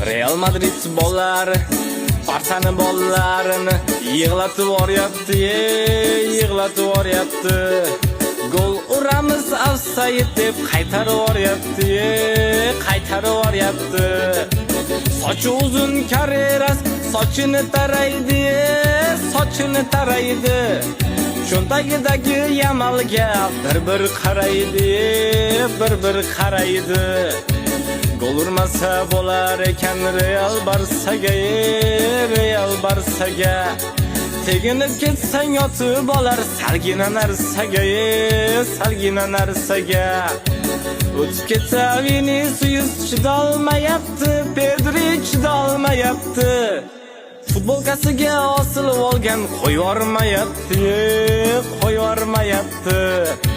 Real Madrid bollar Barsani bollarini yig'latib oryapti, yig'latib oryapti. Gol uramiz offside deb qaytarib oryapti, qaytarib oryapti. Sochi uzun Carreras sochini taraydi, sochini taraydi. Cho'ntagidagi Yamalga bir qaraydi, bir qaraydi. Gol urmasa bo'lar ekan Real Barsaga, Real Barsaga. Teginib ketsang yotib olar salgina narsaga, salgina narsaga. O'tib ketsa Vinicius chidolmayapti, Pedri chidolmayapti. Futbolkasiga osilib olgan qo'yvormayapti, qo'yvormayapti.